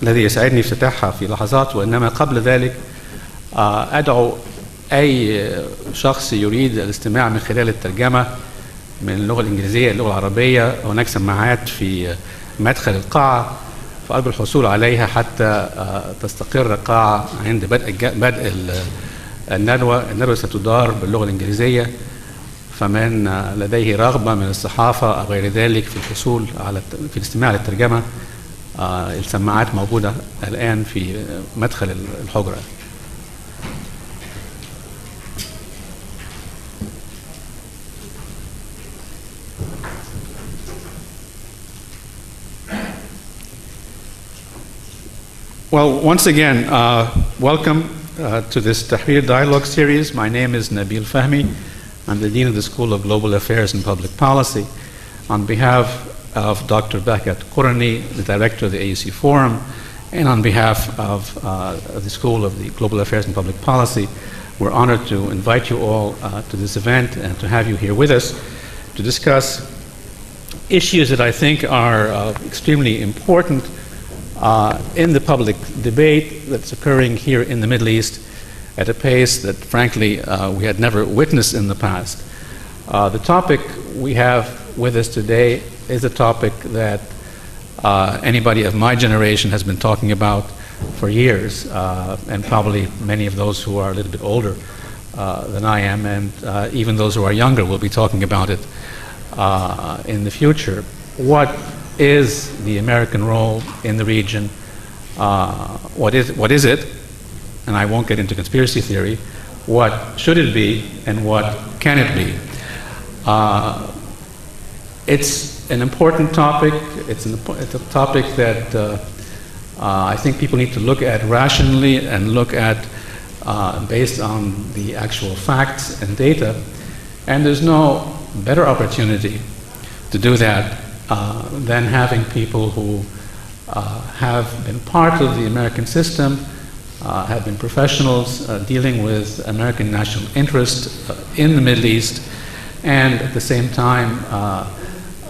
الذي يسعدني افتتاحها في لحظات، وإنما قبل ذلك أدعو أي شخص يريد الاستماع من خلال الترجمة من اللغة الإنجليزية إلى اللغة العربية. هناك سماعات في مدخل القاعة، فأرجو الحصول عليها حتى تستقر القاعة عند بدء الندوة. الندوة ستدار باللغة الإنجليزية، فمن لديه رغبة من الصحافة أو غير ذلك في الحصول في الاستماع للترجمة، السماعات موجودة الآن في مدخل الحجرة. Well, once again, welcome to this Tahrir Dialogue Series. My name is Nabil Fahmy. I'm the Dean of the School of Global Affairs and Public Policy. On behalf of Dr. Bakat Qurani, the Director of the AUC Forum, and on behalf of the School of the Global Affairs and Public Policy, we're honored to invite you all to this event and to have you here with us to discuss issues that I think are extremely important in the public debate that's occurring here in the Middle East at a pace that, frankly, we had never witnessed in the past. The topic we have with us today is a topic that anybody of my generation has been talking about for years, and probably many of those who are a little bit older than I am, and even those who are younger will be talking about it in the future. What is the American role in the region? What is it? And I won't get into conspiracy theory. What should it be, and what can it be? It's an important topic. It's a topic that I think people need to look at rationally and look at based on the actual facts and data. And there's no better opportunity to do that than having people who have been part of the American system, have been professionals dealing with American national interest in the Middle East, and at the same time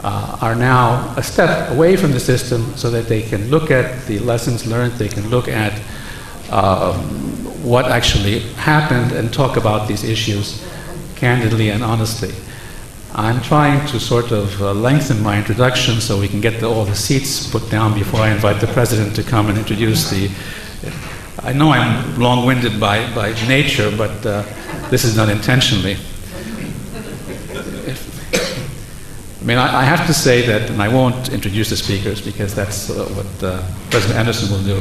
are now a step away from the system so that they can look at the lessons learned, they can look at what actually happened and talk about these issues candidly and honestly. I'm trying to sort of lengthen my introduction so we can get all the seats put down before I invite the President to come and introduce the... I know I'm long-winded by nature, but this is not intentionally. I have to say that, and I won't introduce the speakers because that's what President Anderson will do.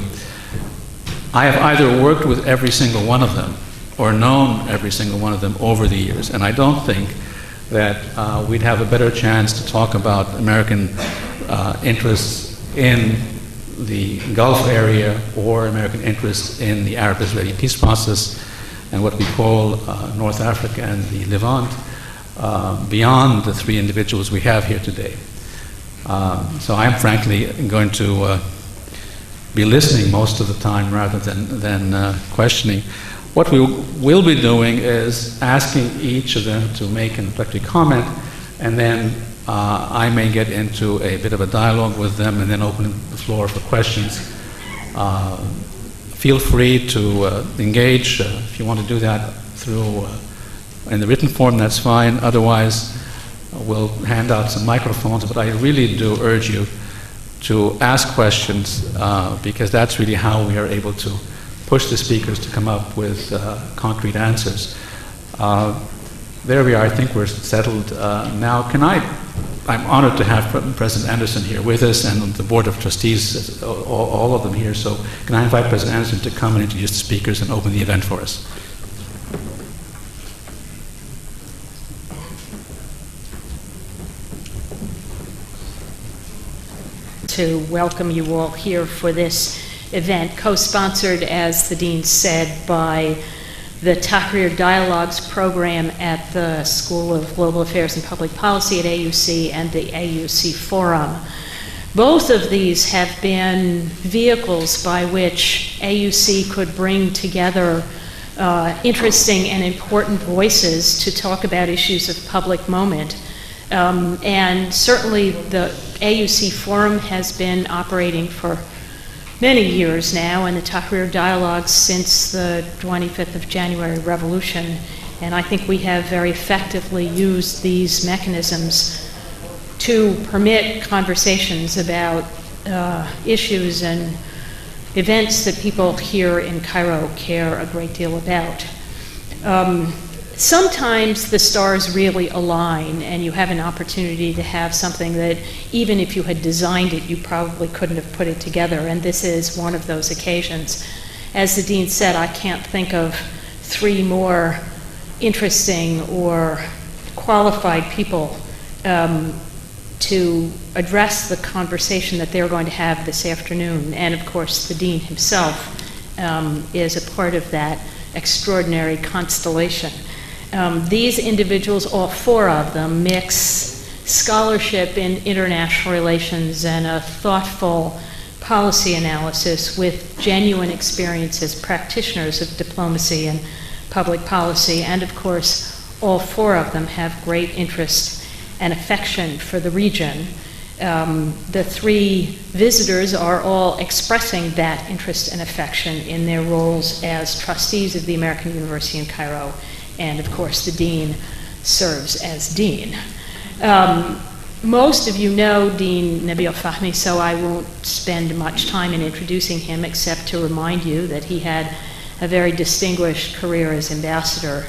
I have either worked with every single one of them or known every single one of them over the years, and I don't think that we'd have a better chance to talk about American interests in the Gulf area or American interests in the Arab-Israeli peace process and what we call North Africa and the Levant beyond the three individuals we have here today. So I'm frankly going to be listening most of the time rather than questioning. What we will be doing is asking each of them to make an introductory comment, and then I may get into a bit of a dialogue with them and then open the floor for questions. Feel free to engage. If you want to do that through in the written form, that's fine. Otherwise, we'll hand out some microphones, but I really do urge you to ask questions because that's really how we are able to push the speakers to come up with concrete answers. There we are. I think we're settled now. I'm honored to have President Anderson here with us and the Board of Trustees, all of them here. So can I invite President Anderson to come and introduce the speakers and open the event for us? To welcome you all here for this event, co-sponsored, as the Dean said, by the Tahrir Dialogues program at the School of Global Affairs and Public Policy at AUC and the AUC Forum. Both of these have been vehicles by which AUC could bring together interesting and important voices to talk about issues of public moment. And certainly the AUC Forum has been operating for many years now, and the Tahrir dialogues since the 25th of January revolution. And I think we have very effectively used these mechanisms to permit conversations about issues and events that people here in Cairo care a great deal about. Sometimes the stars really align and you have an opportunity to have something that even if you had designed it, you probably couldn't have put it together, and this is one of those occasions. As the dean said, I can't think of three more interesting or qualified people to address the conversation that they're going to have this afternoon. And of course, the dean himself is a part of that extraordinary constellation. These individuals, all four of them, mix scholarship in international relations and a thoughtful policy analysis with genuine experience as practitioners of diplomacy and public policy. And of course, all four of them have great interest and affection for the region. The three visitors are all expressing that interest and affection in their roles as trustees of the American University in Cairo. And of course, the dean serves as dean. Most of you know Dean Nabil Fahmy, so I won't spend much time in introducing him except to remind you that he had a very distinguished career as ambassador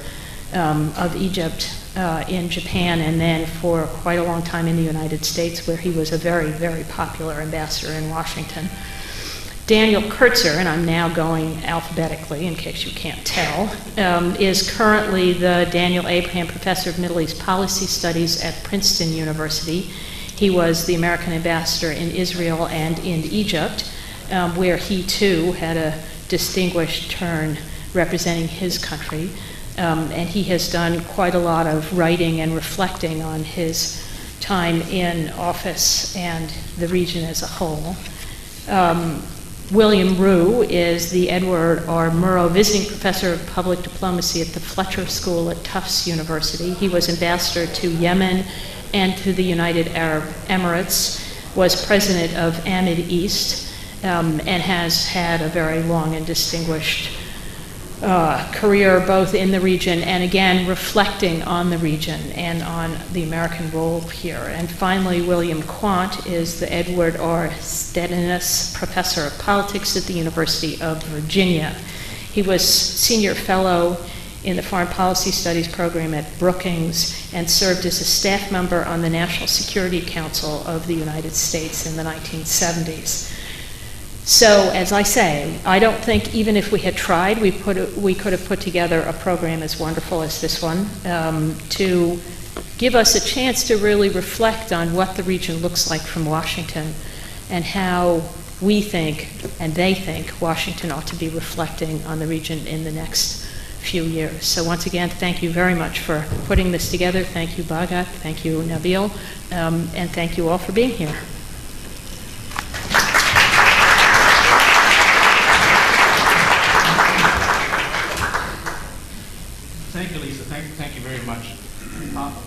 of Egypt in Japan, and then for quite a long time in the United States, where he was a very, very popular ambassador in Washington. Daniel Kurtzer, and I'm now going alphabetically in case you can't tell, is currently the Daniel Abraham Professor of Middle East Policy Studies at Princeton University. He was the American ambassador in Israel and in Egypt, where he too had a distinguished turn representing his country. And he has done quite a lot of writing and reflecting on his time in office and the region as a whole. William Rugh is the Edward R. Murrow Visiting Professor of Public Diplomacy at the Fletcher School at Tufts University. He was ambassador to Yemen and to the United Arab Emirates, was president of Amid East, and has had a very long and distinguished career both in the region and again reflecting on the region and on the American role here. And finally, William Quandt is the Edward R. Stedenas Professor of Politics at the University of Virginia. He was senior fellow in the Foreign Policy Studies program at Brookings and served as a staff member on the National Security Council of the United States in the 1970s. So, as I say, I don't think even if we had tried, we could have put together a program as wonderful as this one to give us a chance to really reflect on what the region looks like from Washington and how we think and they think Washington ought to be reflecting on the region in the next few years. So once again, thank you very much for putting this together. Thank you, Bhagat. Thank you, Nabil. And thank you all for being here. Thank you, Lisa. Thank you very much.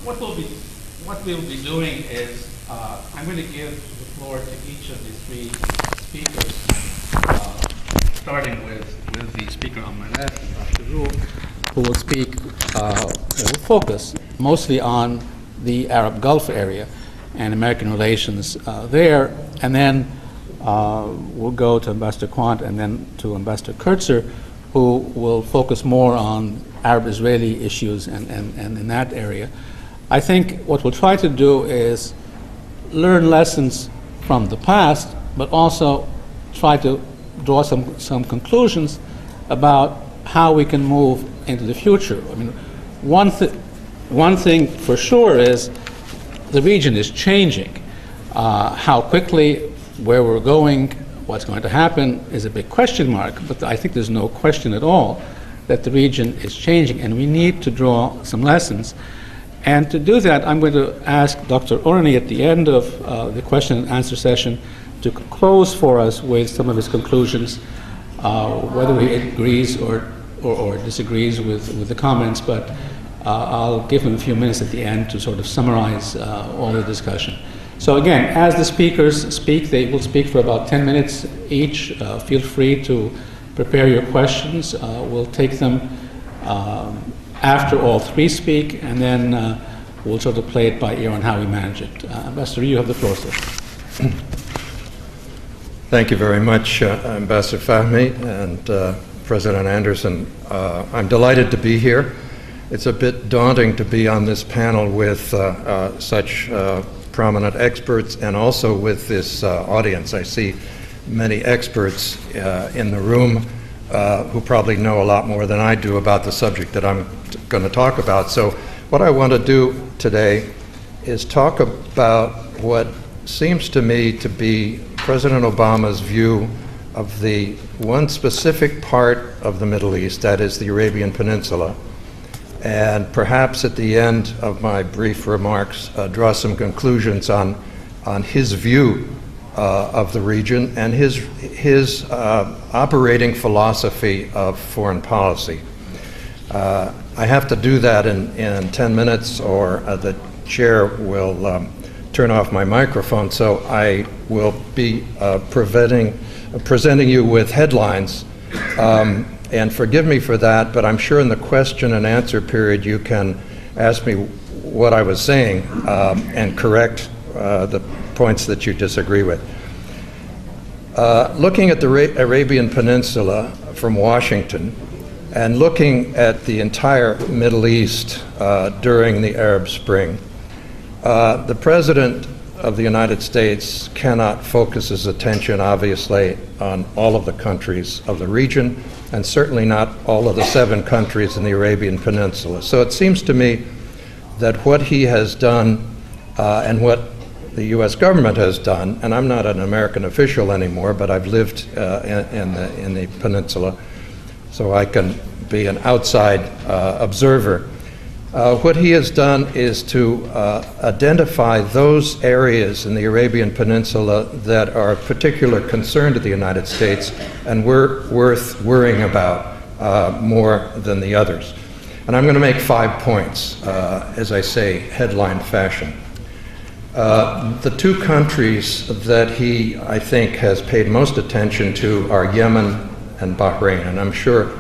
What we'll be doing is I'm going to give the floor to each of the three speakers, starting with the speaker on my left, Dr. Rugh, who will speak, will focus mostly on the Arab Gulf area and American relations there, and then we'll go to Ambassador Quandt and then to Ambassador Kurtzer, who will focus more on Arab-Israeli issues and in that area. I think what we'll try to do is learn lessons from the past, but also try to draw some conclusions about how we can move into the future. I mean, one thing for sure is the region is changing. How quickly, where we're going, what's going to happen is a big question mark, but I think there's no question at all that the region is changing, and we need to draw some lessons. And to do that, I'm going to ask Dr. Orani at the end of the question and answer session to close for us with some of his conclusions, whether he agrees or disagrees with the comments, but I'll give him a few minutes at the end to sort of summarize all the discussion. So again, as the speakers speak, they will speak for about 10 minutes each. Feel free to prepare your questions. We'll take them after all three speak, and then we'll sort of play it by ear on how we manage it. Ambassador, you have the floor, sir. Thank you very much, Ambassador Fahmy and President Anderson. I'm delighted to be here. It's a bit daunting to be on this panel with such prominent experts and also with this audience. I see many experts in the room who probably know a lot more than I do about the subject that I'm going to talk about. So what I want to do today is talk about what seems to me to be President Obama's view of the one specific part of the Middle East, that is the Arabian Peninsula, and perhaps at the end of my brief remarks draw some conclusions on his view of the region and his operating philosophy of foreign policy. I have to do that in 10 minutes or the chair will turn off my microphone, so I will be presenting you with headlines. And forgive me for that, but I'm sure in the question and answer period you can ask me what I was saying and correct the points that you disagree with. Looking at the Arabian Peninsula from Washington and looking at the entire Middle East during the Arab Spring, the President of the United States cannot focus his attention, obviously, on all of the countries of the region, and certainly not all of the 7 countries in the Arabian Peninsula. So it seems to me that what he has done and what the U.S. government has done, and I'm not an American official anymore, but I've lived in the peninsula, so I can be an outside observer. What he has done is to identify those areas in the Arabian Peninsula that are of particular concern to the United States and were worth worrying about more than the others. And I'm going to make 5 points, as I say, headline fashion. The 2 countries that he, I think, has paid most attention to are Yemen and Bahrain, and I'm sure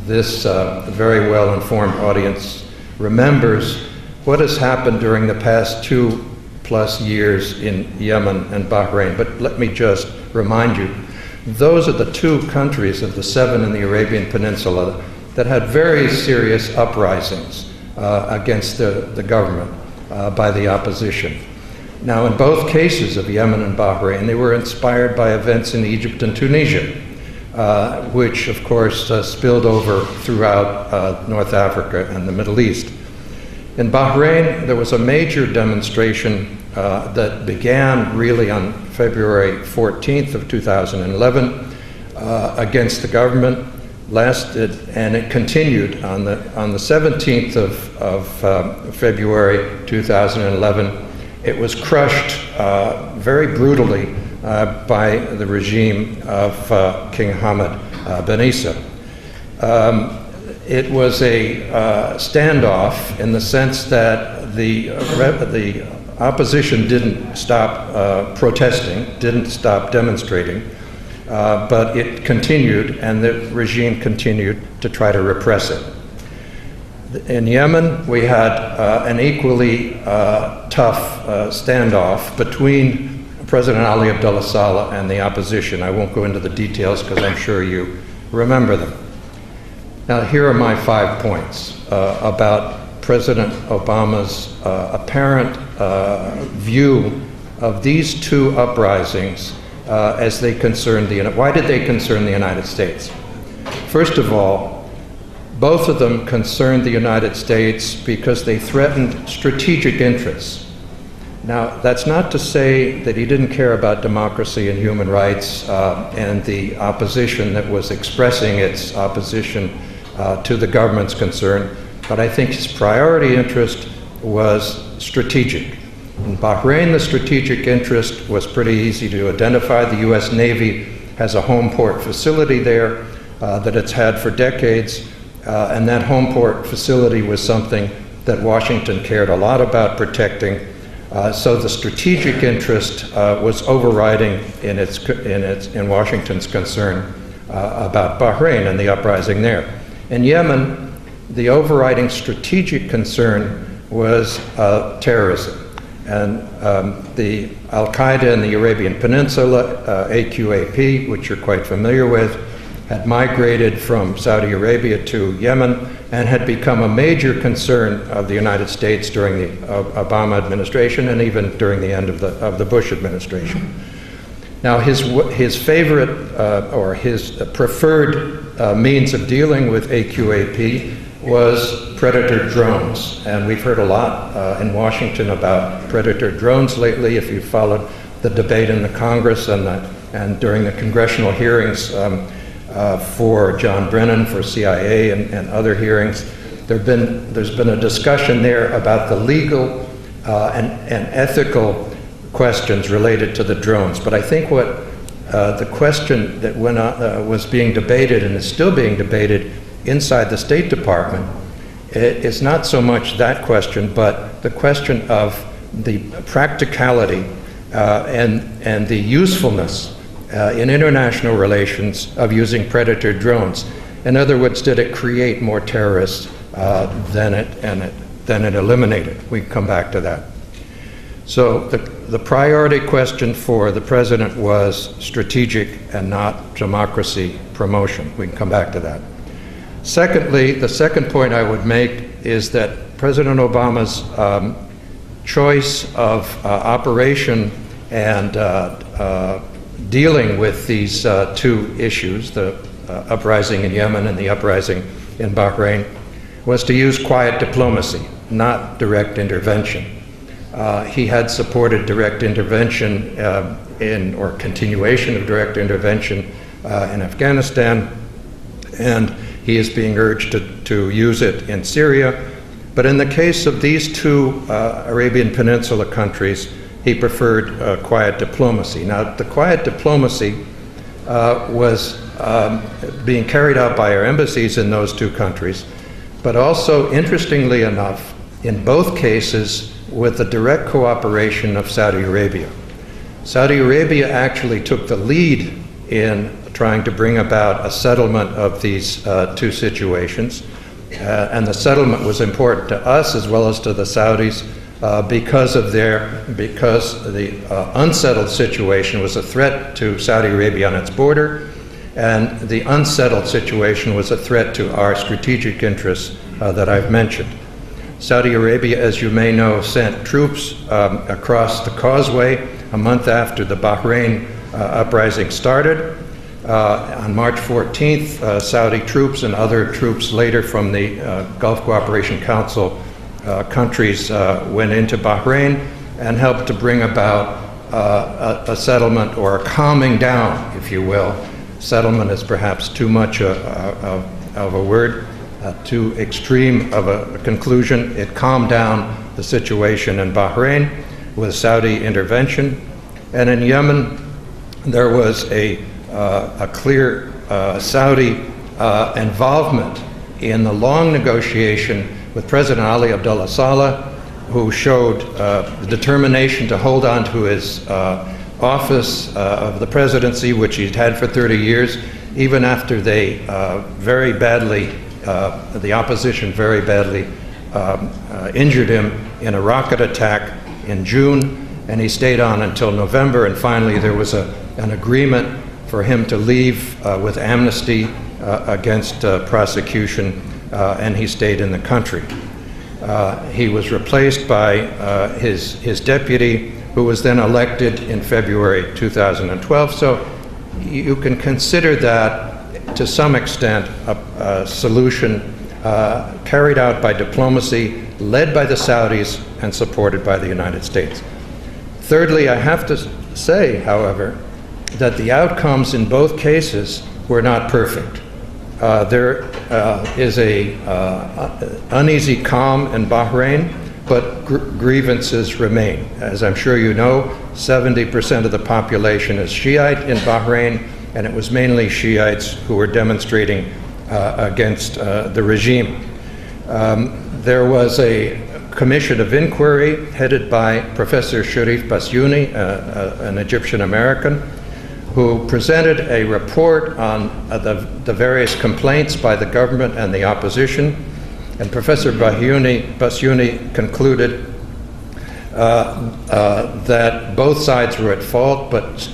this very well-informed audience remembers what has happened during the past 2+ years in Yemen and Bahrain. But let me just remind you, those are the 2 countries of the 7 in the Arabian Peninsula that had very serious uprisings against the government by the opposition. Now, in both cases of Yemen and Bahrain, they were inspired by events in Egypt and Tunisia, which of course spilled over throughout North Africa and the Middle East. In Bahrain, there was a major demonstration that began really on February 14th of 2011 against the government, lasted, and it continued on the 17th of February 2011. It was crushed very brutally by the regime of King Hamad bin Isa. It was a standoff in the sense that the opposition didn't stop protesting, didn't stop demonstrating, but it continued, and the regime continued to try to repress it. In Yemen, we had an equally tough standoff between President Ali Abdullah Saleh and the opposition. I won't go into the details because I'm sure you remember them. Now, here are my 5 points about President Obama's apparent view of these 2 uprisings as they concern why did they concern the United States? First of all, both of them concerned the United States because they threatened strategic interests. Now, that's not to say that he didn't care about democracy and human rights and the opposition that was expressing its opposition to the government's concern, but I think his priority interest was strategic. In Bahrain, the strategic interest was pretty easy to identify. The U.S. Navy has a home port facility there that it's had for decades, and that home port facility was something that Washington cared a lot about protecting. So the strategic interest was overriding in Washington's concern about Bahrain and the uprising there. In Yemen, the overriding strategic concern was terrorism. And the Al-Qaeda in the Arabian Peninsula, AQAP, which you're quite familiar with, had migrated from Saudi Arabia to Yemen and had become a major concern of the United States during the Obama administration and even during the end of the Bush administration. Now, his favorite or his preferred means of dealing with AQAP was Predator drones. And we've heard a lot in Washington about Predator drones lately. If you followed the debate in the Congress and during the congressional hearings for John Brennan, for CIA and other hearings, there's been a discussion there about the legal and ethical questions related to the drones. But I think what the question that was being debated and is still being debated inside the State Department is not so much that question, but the question of the practicality and the usefulness in international relations of using Predator drones. In other words, did it create more terrorists than it eliminated? We can come back to that. So the priority question for the president was strategic and not democracy promotion. We can come back to that. Secondly, the second point I would make is that President Obama's choice of operation and dealing with these two issues, the uprising in Yemen and the uprising in Bahrain, was to use quiet diplomacy, not direct intervention. He had supported direct intervention or continuation of direct intervention in Afghanistan, and he is being urged to use it in Syria. But in the case of these two Arabian Peninsula countries, he preferred quiet diplomacy. Now, the quiet diplomacy was being carried out by our embassies in those two countries, but also, interestingly enough, in both cases, with the direct cooperation of Saudi Arabia. Saudi Arabia actually took the lead in trying to bring about a settlement of these two situations. And the settlement was important to us as well as to the Saudis because the unsettled situation was a threat to Saudi Arabia on its border, and the unsettled situation was a threat to our strategic interests that I've mentioned. Saudi Arabia, as you may know, sent troops across the causeway a month after the Bahrain uprising started. On March 14th, Saudi troops and other troops later from the Gulf Cooperation Council countries went into Bahrain and helped to bring about a settlement, or a calming down, if you will. Settlement is perhaps too much of a word, too extreme of a conclusion. It calmed down the situation in Bahrain with Saudi intervention. And in Yemen, there was a clear Saudi involvement in the long negotiation with President Ali Abdullah Saleh, who showed the determination to hold on to his office of the presidency, which he'd had for 30 years, even after they the opposition very badly injured him in a rocket attack in June, and he stayed on until November, and finally there was an agreement for him to leave with amnesty against prosecution, and he stayed in the country. He was replaced by his deputy, who was then elected in February 2012. So you can consider that, to some extent, a solution carried out by diplomacy, led by the Saudis and supported by the United States. Thirdly, I have to say, however, that the outcomes in both cases were not perfect. There is an uneasy calm in Bahrain, but grievances remain. As I'm sure you know, 70% of the population is Shiite in Bahrain, and it was mainly Shiites who were demonstrating against the regime. There was a commission of inquiry headed by Professor Sharif Basyouni, an Egyptian American, who presented a report on the various complaints by the government and the opposition. And Professor Basyouni concluded that both sides were at fault, but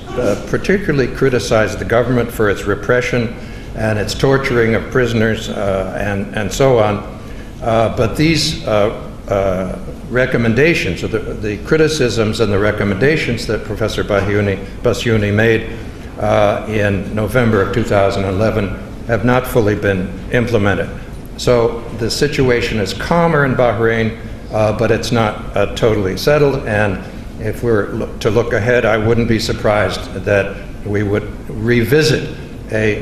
particularly criticized the government for its repression and its torturing of prisoners and so on. But these recommendations, or the criticisms and the recommendations that Professor Basyouni made in November of 2011 have not fully been implemented. So the situation is calmer in Bahrain, but it's not totally settled. And if we're to look ahead, I wouldn't be surprised that we would revisit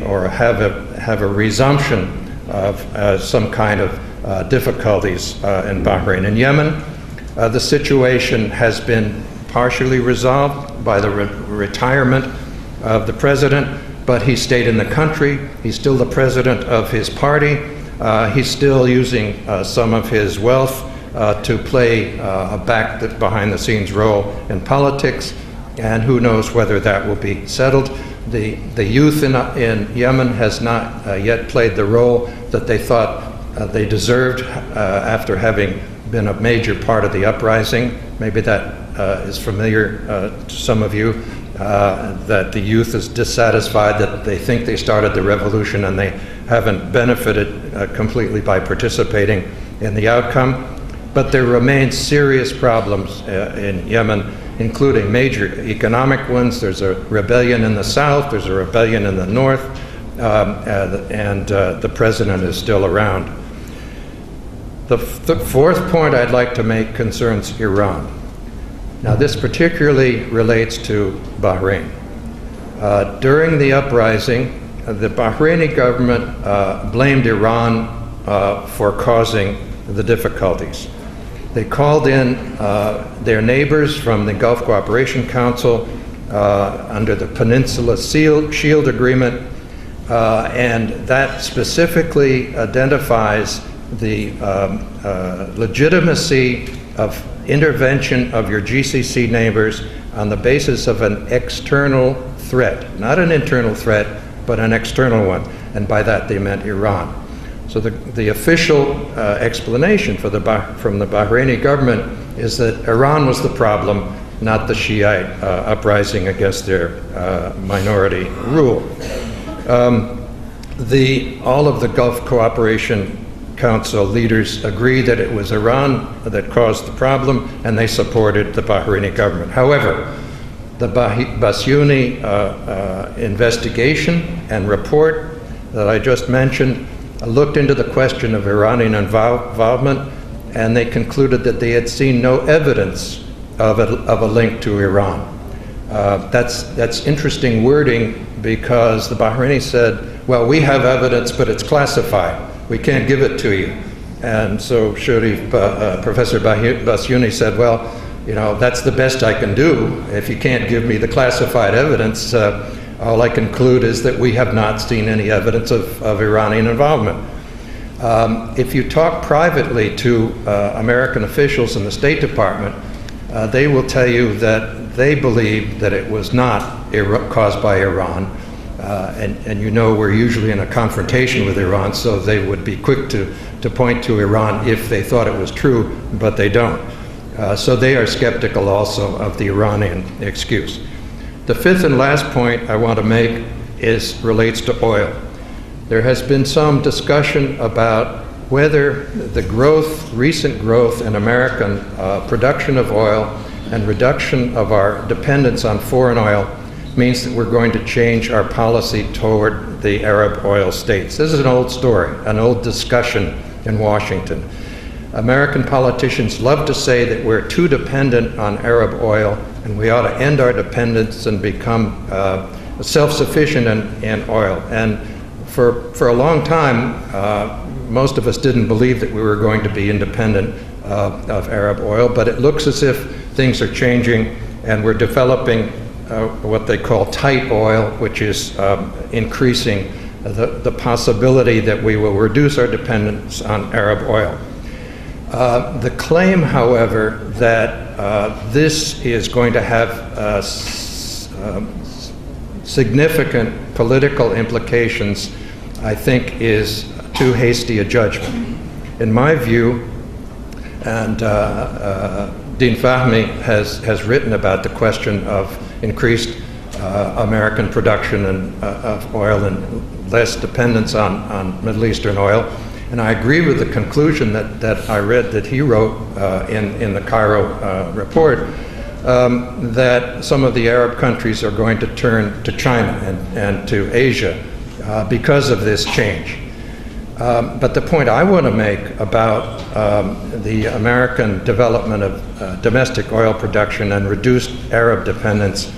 or have a resumption of some kind of difficulties in Bahrain. In Yemen, the situation has been partially resolved by the retirement of the president, but he stayed in the country. He's still the president of his party. He's still using some of his wealth to play a behind-the-scenes role in politics, and who knows whether that will be settled. The youth in Yemen has not yet played the role that they thought they deserved after having been a major part of the uprising. Maybe that is familiar to some of you, that the youth is dissatisfied that they think they started the revolution and they haven't benefited completely by participating in the outcome. But there remain serious problems in Yemen, including major economic ones. There's a rebellion in the south, there's a rebellion in the north, and the president is still around. The fourth point I'd like to make concerns Iran. Now, this particularly relates to Bahrain. During the uprising, the Bahraini government blamed Iran for causing the difficulties. They called in their neighbors from the Gulf Cooperation Council under the Peninsula Shield Agreement, and that specifically identifies the legitimacy of intervention of your GCC neighbors on the basis of an external threat, not an internal threat, but an external one, and by that they meant Iran. So the official explanation from the Bahraini government is that Iran was the problem, not the Shiite uprising against their minority rule. All of the Gulf Cooperation Council leaders agree that it was Iran that caused the problem, and they supported the Bahraini government. However, the Basyouni investigation and report that I just mentioned looked into the question of Iranian involvement, and they concluded that they had seen no evidence of a link to Iran. That's interesting wording, because the Bahraini said, well, we have evidence, but it's classified. We can't give it to you. And so Professor Basyouni said, well, you know, that's the best I can do. If you can't give me the classified evidence, all I conclude is that we have not seen any evidence of Iranian involvement. If you talk privately to American officials in the State Department, they will tell you that they believe that it was not caused by Iran. And you know, we're usually in a confrontation with Iran, so they would be quick to point to Iran if they thought it was true, but they don't. So they are skeptical also of the Iranian excuse. The fifth and last point I want to make relates to oil. There has been some discussion about whether the recent growth in American production of oil and reduction of our dependence on foreign oil means that we're going to change our policy toward the Arab oil states. This is an old story, an old discussion in Washington. American politicians love to say that we're too dependent on Arab oil and we ought to end our dependence and become self-sufficient in oil. And for a long time, most of us didn't believe that we were going to be independent of Arab oil, but it looks as if things are changing, and we're developing what they call tight oil, which is increasing the possibility that we will reduce our dependence on Arab oil. The claim, however, that this is going to have significant political implications, I think, is too hasty a judgment. In my view, and Dean Fahmy has written about the question of increased American production of oil and less dependence on Middle Eastern oil. And I agree with the conclusion that I read that he wrote in the Cairo report, that some of the Arab countries are going to turn to China and to Asia because of this change. But the point I want to make about the American development of domestic oil production and reduced Arab dependence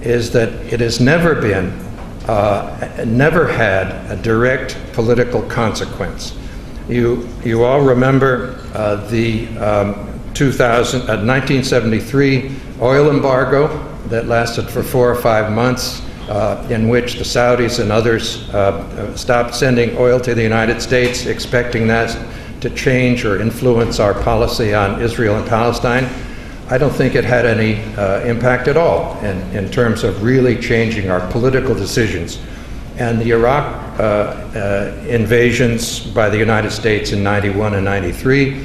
is that it has never had a direct political consequence. You all remember the 1973 oil embargo that lasted for 4 or 5 months, in which the Saudis and others stopped sending oil to the United States, expecting that to change or influence our policy on Israel and Palestine. I don't think it had any impact at all in terms of really changing our political decisions. And the Iraq invasions by the United States in '91 and '93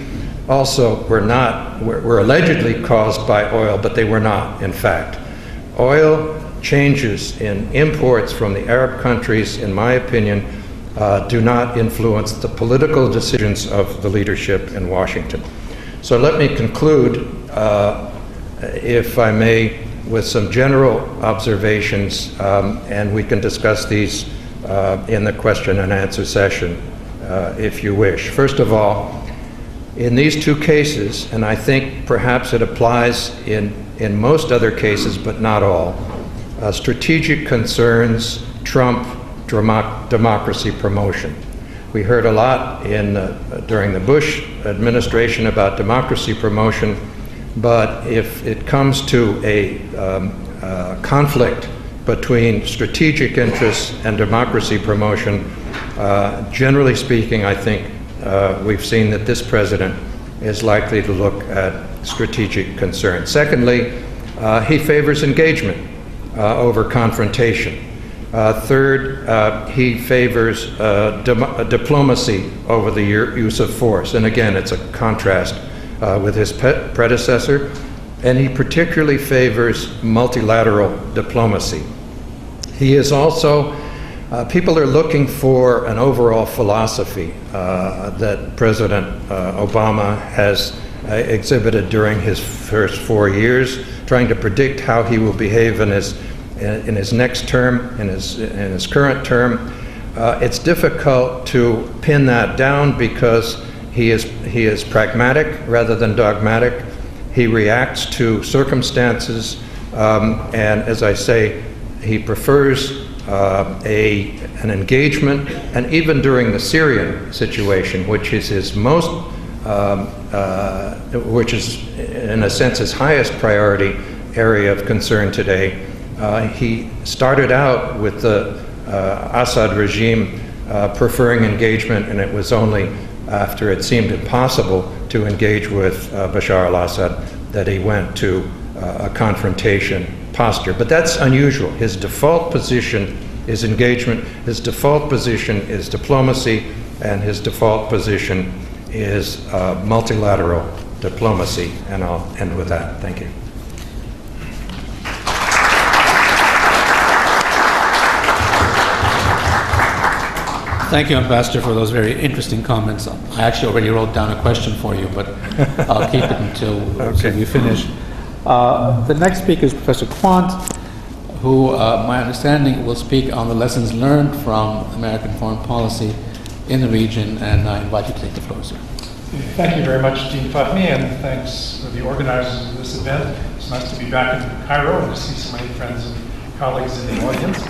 also were allegedly caused by oil, but they were not, in fact. Oil changes in imports from the Arab countries, in my opinion, do not influence the political decisions of the leadership in Washington. So let me conclude, if I may, with some general observations, and we can discuss these in the question and answer session if you wish. First of all, in these two cases, and I think perhaps it applies in most other cases, but not all, strategic concerns trump democracy promotion. We heard a lot during the Bush administration about democracy promotion, but if it comes to a conflict between strategic interests and democracy promotion, generally speaking, I think we've seen that this president is likely to look at strategic concerns. Secondly, he favors engagement over confrontation. Third, he favors diplomacy over the use of force. And again, it's a contrast with his predecessor. And he particularly favors multilateral diplomacy. He is also, people are looking for an overall philosophy that President Obama has exhibited during his first 4 years, trying to predict how he will behave in his next term, in his current term. It's difficult to pin that down because he is pragmatic rather than dogmatic. He reacts to circumstances, and as I say, he prefers an engagement, and even during the Syrian situation, which is his most, which is in a sense his highest priority area of concern today. He started out with the Assad regime preferring engagement, and it was only after it seemed impossible to engage with Bashar al-Assad that he went to a confrontation posture. But that's unusual. His default position is engagement, his default position is diplomacy, and his default position is multilateral diplomacy. And I'll end with that. Thank you. Thank you, Ambassador, for those very interesting comments. I actually already wrote down a question for you, but I'll keep it until we finish. The next speaker is Professor Quandt, who, my understanding, will speak on the lessons learned from American foreign policy in the region, and I invite you to take the floor, sir. Thank you very much, Dean Fahmy, and thanks to the organizers of this event. It's nice to be back in Cairo and to see so many friends and colleagues in the audience.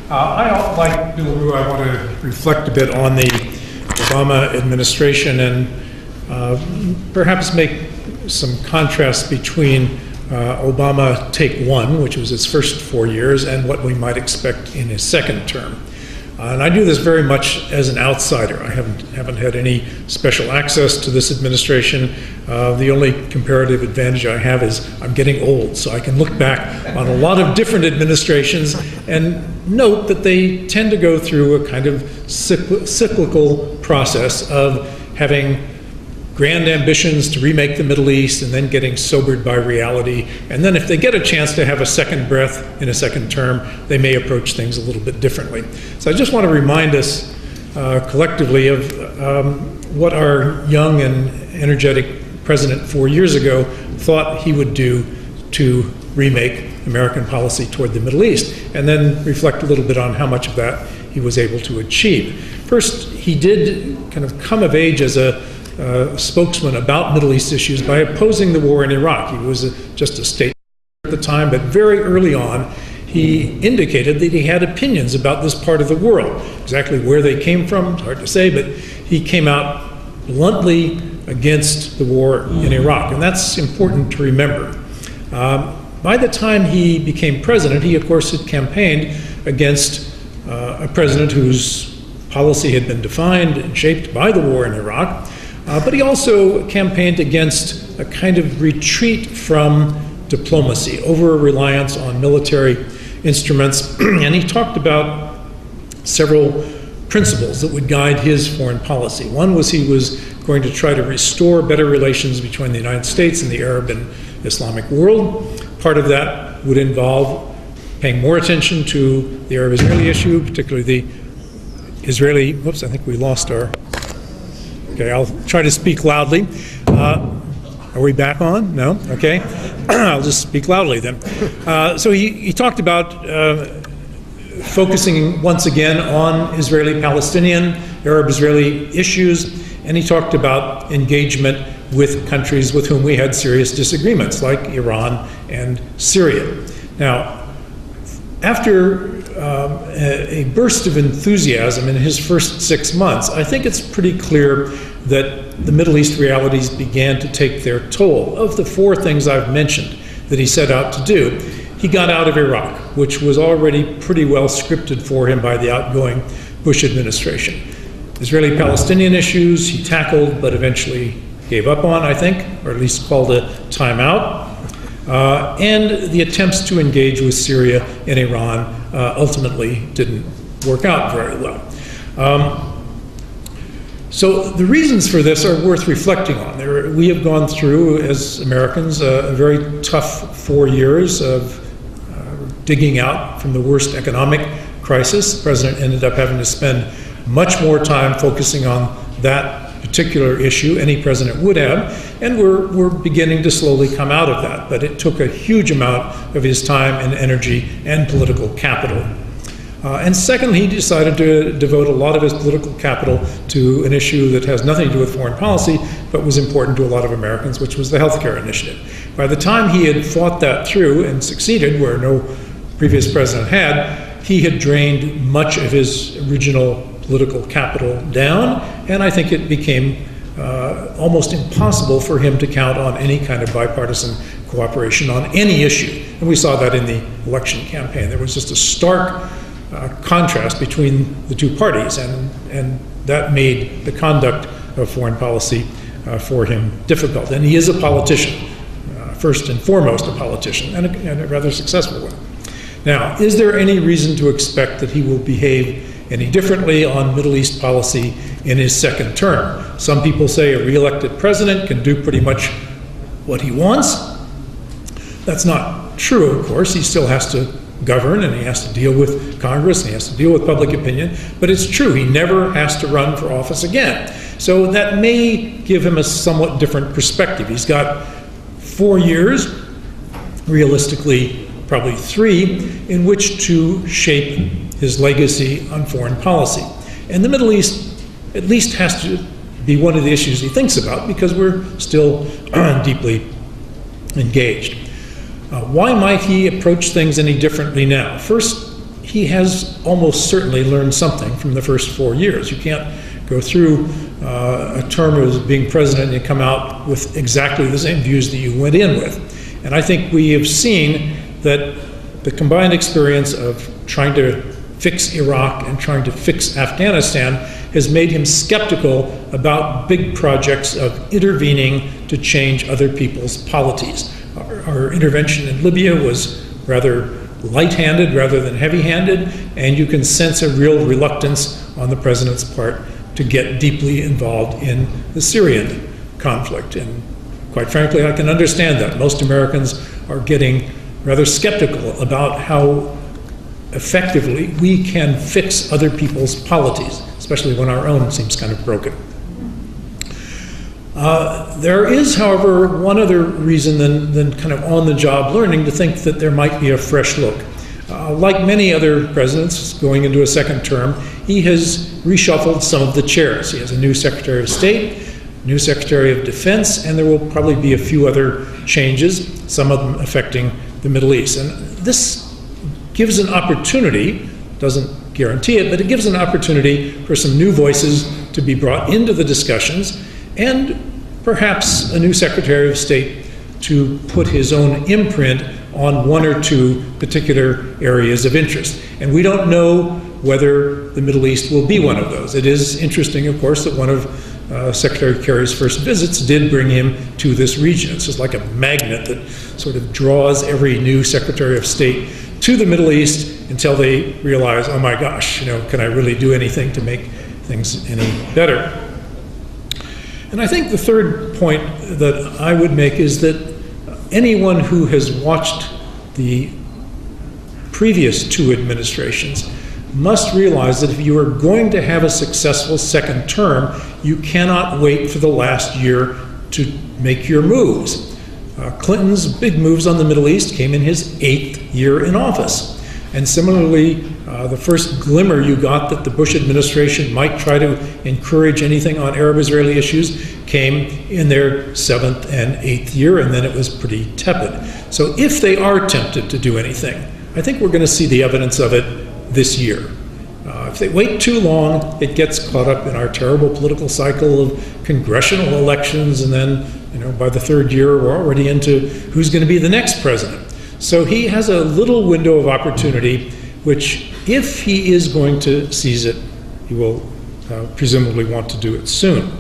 Like Bill Rugh, I want to reflect a bit on the Obama administration and perhaps make some contrasts between Obama Take One, which was his first 4 years, and what we might expect in his second term. And I do this very much as an outsider. I haven't had any special access to this administration. The only comparative advantage I have is I'm getting old, so I can look back on a lot of different administrations and note that they tend to go through a kind of cyclical process of having grand ambitions to remake the Middle East and then getting sobered by reality. And then if they get a chance to have a second breath in a second term, they may approach things a little bit differently. So I just want to remind us collectively of what our young and energetic president 4 years ago thought he would do to remake American policy toward the Middle East, and then reflect a little bit on how much of that he was able to achieve. First, he did kind of come of age as a spokesman about Middle East issues by opposing the war in Iraq. He was just a state at the time, but very early on, he indicated that he had opinions about this part of the world. Exactly where they came from, it's hard to say, but he came out bluntly against the war in Iraq, and that's important to remember. By the time he became president, he, of course, had campaigned against a president whose policy had been defined and shaped by the war in Iraq. But he also campaigned against a kind of retreat from diplomacy, over-reliance on military instruments, and he talked about several principles that would guide his foreign policy. One was he was going to try to restore better relations between the United States and the Arab and Islamic world. Part of that would involve paying more attention to the Arab-Israeli issue, particularly the Israeli, whoops, I think we lost our... Okay, I'll try to speak loudly. Are we back on? No? Okay. I'll just speak loudly then. So he talked about focusing once again on Israeli-Palestinian, Arab-Israeli issues, and he talked about engagement with countries with whom we had serious disagreements, like Iran and Syria. Now, after a burst of enthusiasm in his first 6 months, I think it's pretty clear that the Middle East realities began to take their toll. Of the 4 things I've mentioned that he set out to do, he got out of Iraq, which was already pretty well scripted for him by the outgoing Bush administration. Israeli-Palestinian issues he tackled, but eventually gave up on, I think, or at least called a timeout. And the attempts to engage with Syria and Iran ultimately didn't work out very well. So the reasons for this are worth reflecting on. We have gone through, as Americans, a very tough 4 years of digging out from the worst economic crisis. The president ended up having to spend much more time focusing on that particular issue any president would have, and we're beginning to slowly come out of that. But it took a huge amount of his time and energy and political capital. And secondly, he decided to devote a lot of his political capital to an issue that has nothing to do with foreign policy, but was important to a lot of Americans, which was the healthcare initiative. By the time he had fought that through and succeeded, where no previous president had, he had drained much of his original political capital down, and I think it became almost impossible for him to count on any kind of bipartisan cooperation on any issue. And we saw that in the election campaign. There was just a stark contrast between the two parties, and that made the conduct of foreign policy for him difficult. And he is a politician, first and foremost a politician, and a rather successful one. Now, is there any reason to expect that he will behave any differently on Middle East policy in his second term? Some people say a re-elected president can do pretty much what he wants. That's not true, of course. He still has to govern, and he has to deal with Congress, and he has to deal with public opinion. But it's true, he never has to run for office again. So that may give him a somewhat different perspective. He's got 4 years, realistically probably 3, in which to shape his legacy on foreign policy. And the Middle East at least has to be one of the issues he thinks about, because we're still deeply engaged. Why might he approach things any differently now? First, he has almost certainly learned something from the first 4 years. You can't go through a term as being president and come out with exactly the same views that you went in with. And I think we have seen that the combined experience of trying to fix Iraq and trying to fix Afghanistan has made him skeptical about big projects of intervening to change other people's polities. Our intervention in Libya was rather light-handed rather than heavy-handed, and you can sense a real reluctance on the president's part to get deeply involved in the Syrian conflict. And quite frankly, I can understand that. Most Americans are getting rather skeptical about how effectively we can fix other people's polities, especially when our own seems kind of broken. There is, however, one other reason than kind of on-the-job learning to think that there might be a fresh look. Like many other presidents going into a second term, he has reshuffled some of the chairs. He has a new Secretary of State, new Secretary of Defense, and there will probably be a few other changes, some of them affecting the Middle East. And this gives an opportunity, doesn't guarantee it, but it gives an opportunity for some new voices to be brought into the discussions, and perhaps a new Secretary of State to put his own imprint on one or two particular areas of interest. And we don't know whether the Middle East will be one of those. It is interesting, of course, that one of Secretary Kerry's first visits did bring him to this region. It's just like a magnet that sort of draws every new Secretary of State to the Middle East until they realize, oh my gosh, can I really do anything to make things any better? And I think the third point that I would make is that anyone who has watched the previous two administrations must realize that if you are going to have a successful second term, you cannot wait for the last year to make your moves. Clinton's big moves on the Middle East came in his 8th year in office. And similarly, the first glimmer you got that the Bush administration might try to encourage anything on Arab-Israeli issues came in their 7th and 8th year, and then it was pretty tepid. So if they are tempted to do anything, I think we're going to see the evidence of it this year. If they wait too long, it gets caught up in our terrible political cycle of congressional elections, and then, by the 3rd year, we're already into who's going to be the next president. So he has a little window of opportunity, which, if he is going to seize it, he will presumably want to do it soon.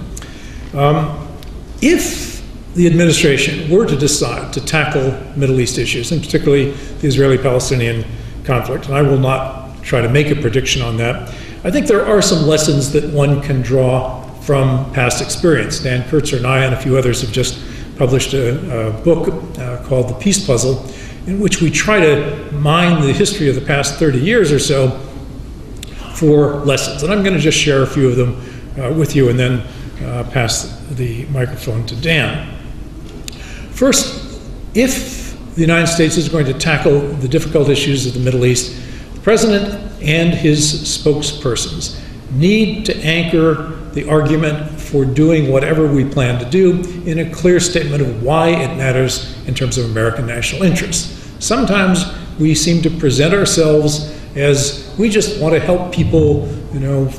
If the administration were to decide to tackle Middle East issues, and particularly the Israeli-Palestinian conflict, and I will not try to make a prediction on that, I think there are some lessons that one can draw from past experience. Dan Kurtzer and I and a few others have just published a book called The Peace Puzzle, in which we try to mine the history of the past 30 years or so for lessons. And I'm going to just share a few of them with you and then pass the microphone to Dan. First, if the United States is going to tackle the difficult issues of the Middle East, the President and his spokespersons need to anchor the argument for doing whatever we plan to do in a clear statement of why it matters in terms of American national interests. Sometimes we seem to present ourselves as we just want to help people,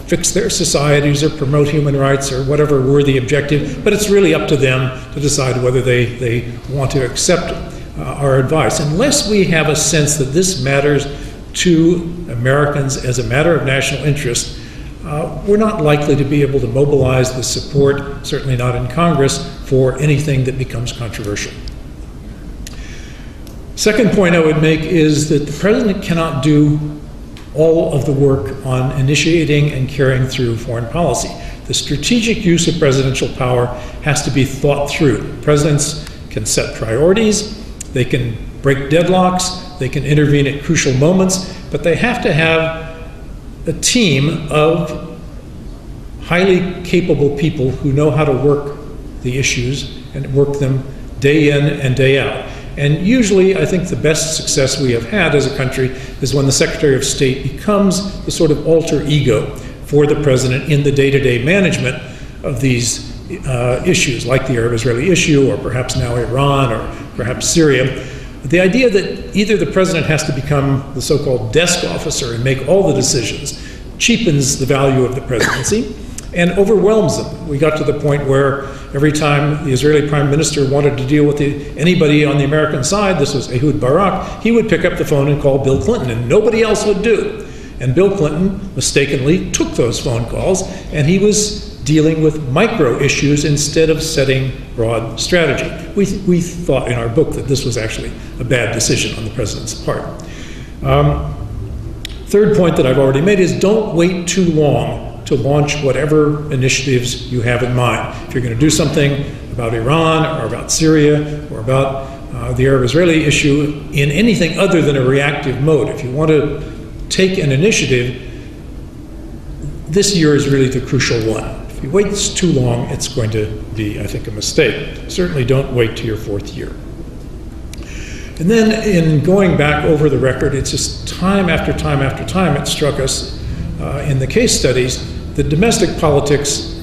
fix their societies or promote human rights or whatever worthy objective, but it's really up to them to decide whether they want to accept our advice. Unless we have a sense that this matters to Americans as a matter of national interest, we're not likely to be able to mobilize the support, certainly not in Congress, for anything that becomes controversial. Second point I would make is that the President cannot do all of the work on initiating and carrying through foreign policy. The strategic use of presidential power has to be thought through. Presidents can set priorities, they can break deadlocks, they can intervene at crucial moments, but they have to have a team of highly capable people who know how to work the issues and work them day in and day out. And usually, I think the best success we have had as a country is when the Secretary of State becomes the sort of alter ego for the President in the day-to-day management of these issues, like the Arab-Israeli issue, or perhaps now Iran, or perhaps Syria. The idea that either the President has to become the so-called desk officer and make all the decisions cheapens the value of the presidency and overwhelms them. We got to the point where every time the Israeli Prime Minister wanted to deal with anybody on the American side, this was Ehud Barak, he would pick up the phone and call Bill Clinton, and nobody else would do. And Bill Clinton mistakenly took those phone calls, and he was dealing with micro issues instead of setting broad strategy. We thought in our book that this was actually a bad decision on the president's part. Third point that I've already made is don't wait too long to launch whatever initiatives you have in mind. If you're going to do something about Iran or about Syria or about the Arab-Israeli issue in anything other than a reactive mode, if you want to take an initiative, this year is really the crucial one. If you wait too long, it's going to be, I think, a mistake. Certainly don't wait to your fourth year. And then in going back over the record, it's just time after time after time it struck us in the case studies that domestic politics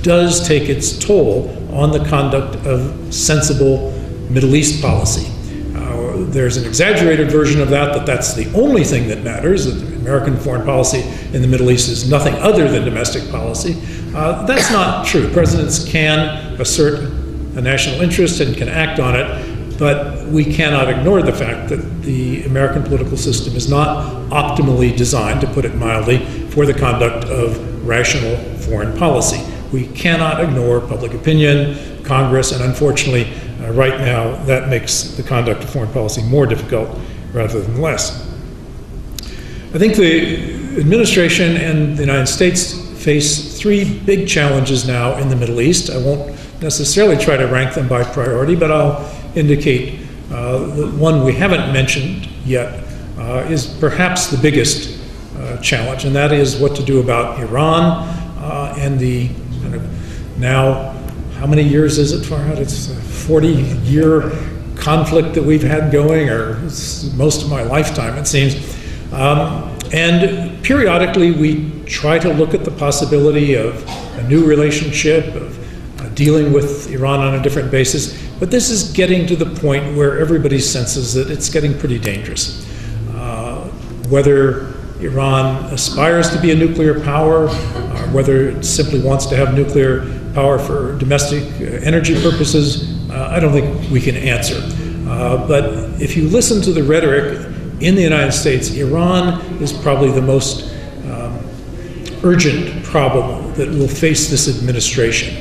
does take its toll on the conduct of sensible Middle East policy. There's an exaggerated version of that that's the only thing that matters, that American foreign policy in the Middle East is nothing other than domestic policy. That's not true. Presidents can assert a national interest and can act on it, but we cannot ignore the fact that the American political system is not optimally designed, to put it mildly, for the conduct of rational foreign policy. We cannot ignore public opinion, Congress, and unfortunately, right now, that makes the conduct of foreign policy more difficult rather than less. I think the administration and the United States face three big challenges now in the Middle East. I won't necessarily try to rank them by priority, but I'll indicate the one we haven't mentioned yet is perhaps the biggest challenge, and that is what to do about Iran and the kind of now, how many years is it, Farhad? It's a 40-year conflict that we've had going, or most of my lifetime, it seems. And periodically, we try to look at the possibility of a new relationship, of dealing with Iran on a different basis. But this is getting to the point where everybody senses that it's getting pretty dangerous. Whether Iran aspires to be a nuclear power, or whether it simply wants to have nuclear power for domestic energy purposes, I don't think we can answer. But if you listen to the rhetoric in the United States, Iran is probably the most urgent problem that will face this administration.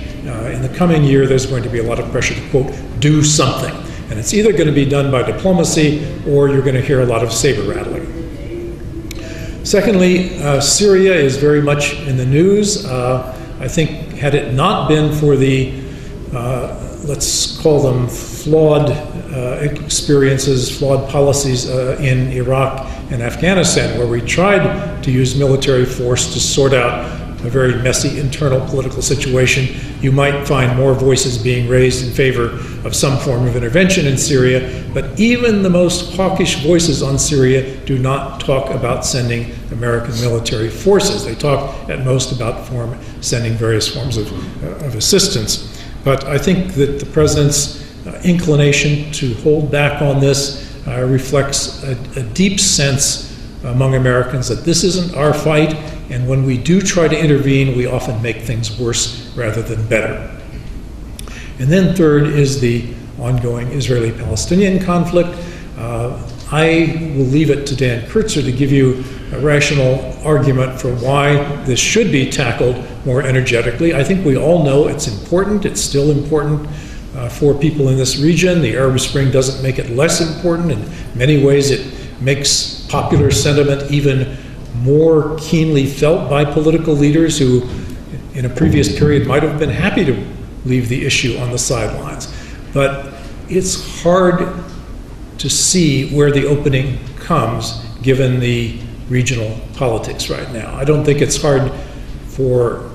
In the coming year, there's going to be a lot of pressure to, quote, do something. And it's either going to be done by diplomacy or you're going to hear a lot of saber rattling. Secondly, Syria is very much in the news. I think had it not been for the, let's call them flawed experiences, flawed policies in Iraq and Afghanistan, where we tried to use military force to sort out a very messy internal political situation, you might find more voices being raised in favor of some form of intervention in Syria. But even the most hawkish voices on Syria do not talk about sending American military forces. They talk at most about sending various forms of assistance. But I think that the president's inclination to hold back on this reflects a deep sense among Americans that this isn't our fight, and when we do try to intervene, we often make things worse rather than better. And then third is the ongoing Israeli-Palestinian conflict. I will leave it to Dan Kurtzer to give you a rational argument for why this should be tackled more energetically. I think we all know it's important. It's still important for people in this region. The Arab Spring doesn't make it less important. In many ways, it makes popular sentiment even more keenly felt by political leaders who, in a previous period, might have been happy to leave the issue on the sidelines. But it's hard to see where the opening comes given the regional politics right now. I don't think it's hard for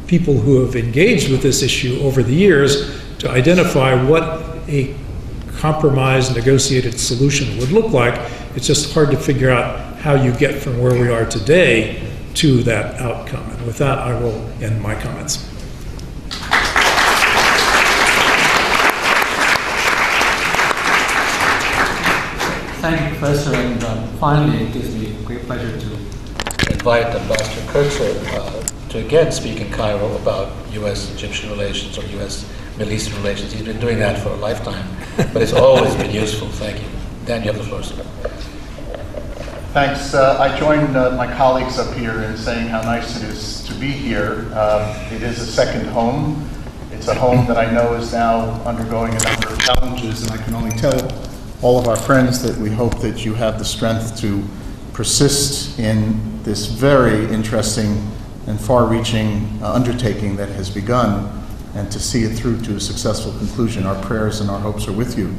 people who have engaged with this issue over the years to identify what a compromise, negotiated solution would look like. It's just hard to figure out how you get from where we are today to that outcome. And with that, I will end my comments. Thank you, Professor. And finally, it gives me great pleasure to invite Ambassador Kurtzer to again speak in Cairo about U.S.-Egyptian relations or U.S.-Middle Eastern relations. He's been doing that for a lifetime, but it's always been useful. Thank you. Dan, you have the floor, sir. Thanks. I join my colleagues up here in saying how nice it is to be here. It is a second home. It's a home that I know is now undergoing a number of challenges, and I can only tell all of our friends that we hope that you have the strength to persist in this very interesting and far-reaching undertaking that has begun, and to see it through to a successful conclusion. Our prayers and our hopes are with you.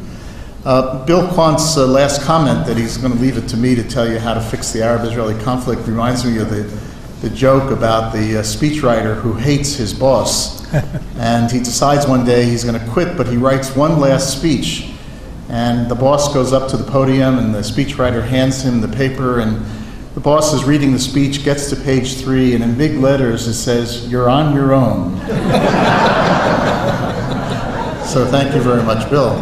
Bill Quandt's last comment that he's going to leave it to me to tell you how to fix the Arab-Israeli conflict reminds me of the joke about the speechwriter who hates his boss. And he decides one day he's going to quit, but he writes one last speech. And the boss goes up to the podium, and the speechwriter hands him the paper, and the boss is reading the speech, gets to page 3, and in big letters it says, "You're on your own." So thank you very much, Bill.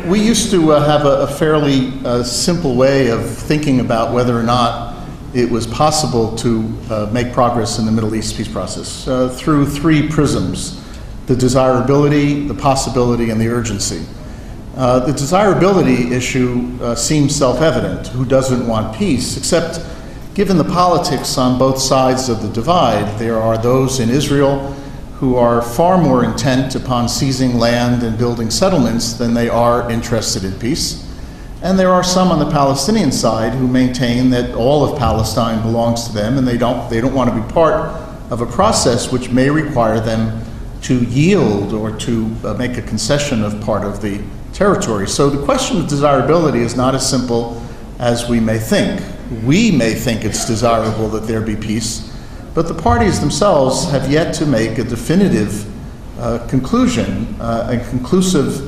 We used to have a fairly simple way of thinking about whether or not it was possible to make progress in the Middle East peace process through 3 prisms: the desirability, the possibility, and the urgency. The desirability issue seems self-evident. Who doesn't want peace? Except given the politics on both sides of the divide, there are those in Israel who are far more intent upon seizing land and building settlements than they are interested in peace. And there are some on the Palestinian side who maintain that all of Palestine belongs to them, and they don't want to be part of a process which may require them to yield or to make a concession of part of the territory. So the question of desirability is not as simple as we may think. We may think it's desirable that there be peace, but the parties themselves have yet to make a definitive conclusion, a conclusive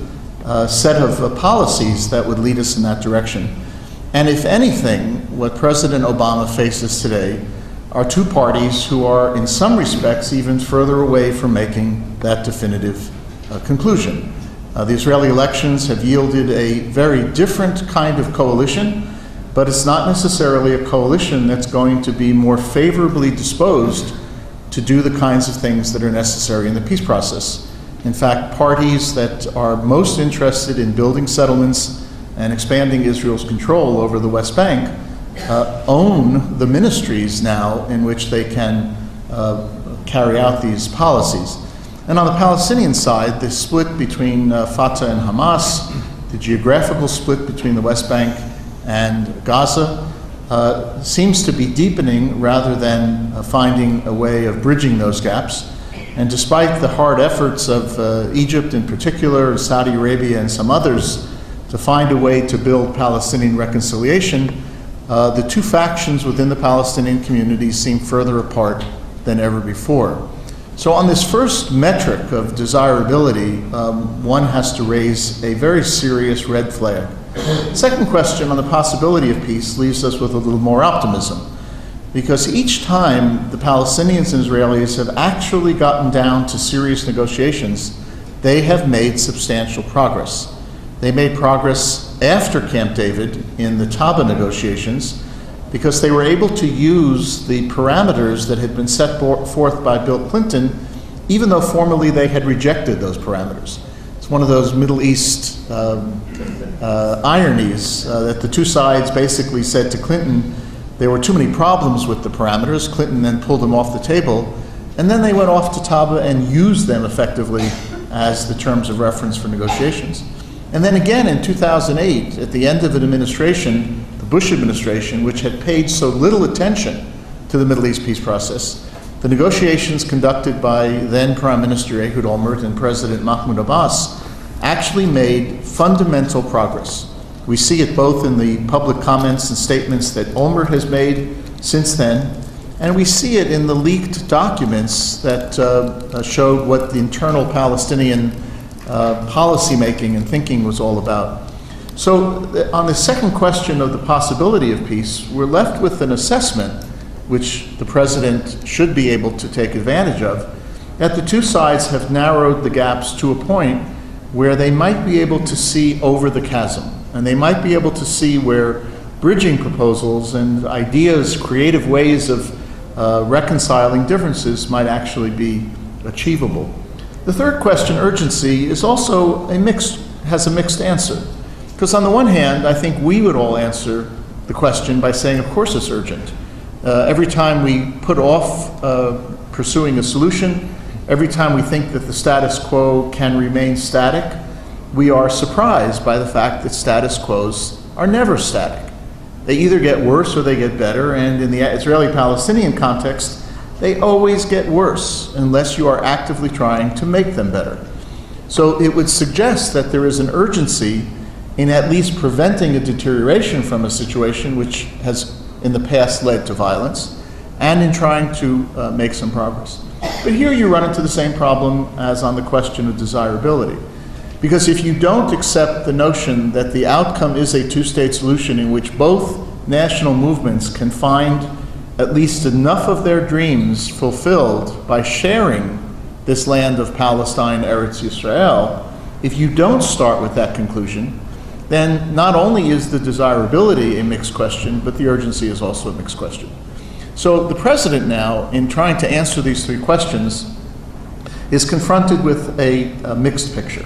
set of policies that would lead us in that direction. And if anything, what President Obama faces today are 2 parties who are, in some respects, even further away from making that definitive conclusion. The Israeli elections have yielded a very different kind of coalition, but it's not necessarily a coalition that's going to be more favorably disposed to do the kinds of things that are necessary in the peace process. In fact, parties that are most interested in building settlements and expanding Israel's control over the West Bank own the ministries now in which they can carry out these policies. And on the Palestinian side, the split between Fatah and Hamas, the geographical split between the West Bank and Gaza, seems to be deepening rather than finding a way of bridging those gaps. And despite the hard efforts of Egypt in particular, Saudi Arabia and some others to find a way to build Palestinian reconciliation, the 2 factions within the Palestinian community seem further apart than ever before. So on this first metric of desirability, one has to raise a very serious red flag. Second question on the possibility of peace leaves us with a little more optimism, because each time the Palestinians and Israelis have actually gotten down to serious negotiations, they have made substantial progress. They made progress after Camp David in the Taba negotiations, because they were able to use the parameters that had been set forth by Bill Clinton, even though formally they had rejected those parameters. It's one of those Middle East ironies that the 2 sides basically said to Clinton there were too many problems with the parameters. Clinton then pulled them off the table, and then they went off to Taba and used them effectively as the terms of reference for negotiations. And then again in 2008, at the end of an administration, the Bush administration, which had paid so little attention to the Middle East peace process, the negotiations conducted by then Prime Minister Ehud Olmert and President Mahmoud Abbas actually made fundamental progress. We see it both in the public comments and statements that Olmert has made since then, and we see it in the leaked documents that showed what the internal Palestinian policy making and thinking was all about. So on the second question of the possibility of peace, we're left with an assessment, which the President should be able to take advantage of, that the 2 sides have narrowed the gaps to a point where they might be able to see over the chasm, and they might be able to see where bridging proposals and ideas, creative ways of reconciling differences might actually be achievable. The third question, urgency, is also has a mixed answer. Because on the one hand, I think we would all answer the question by saying, of course it's urgent. Every time we put off pursuing a solution, every time we think that the status quo can remain static, we are surprised by the fact that status quos are never static. They either get worse or they get better, and in the Israeli-Palestinian context, they always get worse unless you are actively trying to make them better. So it would suggest that there is an urgency in at least preventing a deterioration from a situation which has in the past led to violence, and in trying to make some progress. But here you run into the same problem as on the question of desirability. Because if you don't accept the notion that the outcome is a two-state solution in which both national movements can find at least enough of their dreams fulfilled by sharing this land of Palestine, Eretz Yisrael, if you don't start with that conclusion, then not only is the desirability a mixed question, but the urgency is also a mixed question. So the president now, in trying to answer these three questions, is confronted with a mixed picture.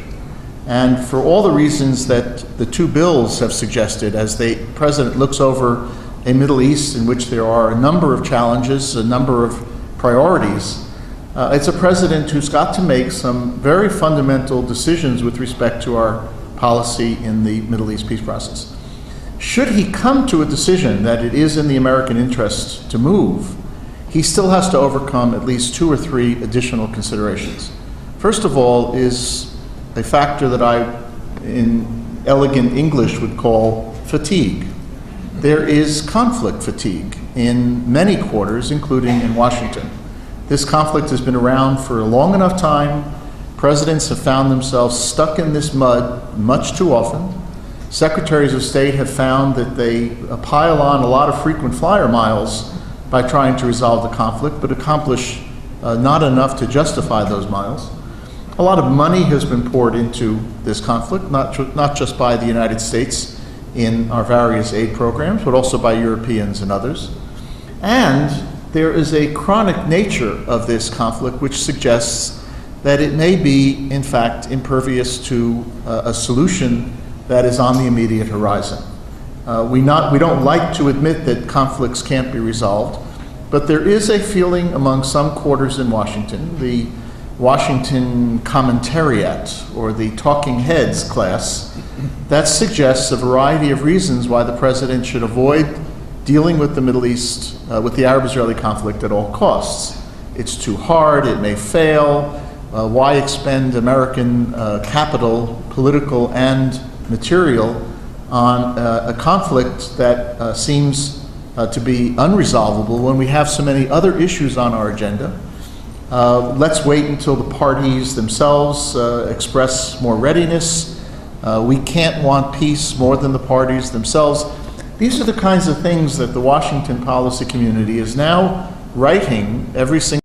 And for all the reasons that the two bills have suggested, as the president looks over a Middle East in which there are a number of challenges, a number of priorities, it's a president who's got to make some very fundamental decisions with respect to our policy in the Middle East peace process. Should he come to a decision that it is in the American interest to move, he still has to overcome at least two or three additional considerations. First of all is a factor that I, in elegant English, would call fatigue. There is conflict fatigue in many quarters, including in Washington. This conflict has been around for a long enough time. Presidents have found themselves stuck in this mud much too often. Secretaries of state have found that they pile on a lot of frequent flyer miles by trying to resolve the conflict, but accomplish not enough to justify those miles. A lot of money has been poured into this conflict, not just by the United States in our various aid programs, but also by Europeans and others. And there is a chronic nature of this conflict which suggests that it may be, in fact, impervious to a solution that is on the immediate horizon. We don't like to admit that conflicts can't be resolved, but there is a feeling among some quarters in Washington, the Washington commentariat, or the talking heads class, that suggests a variety of reasons why the president should avoid dealing with the Middle East, with the Arab-Israeli conflict at all costs. It's too hard, it may fail. Why expend American capital, political and material, on a conflict that seems to be unresolvable when we have so many other issues on our agenda? Let's wait until the parties themselves express more readiness. We can't want peace more than the parties themselves. These are the kinds of things that the Washington policy community is now writing every single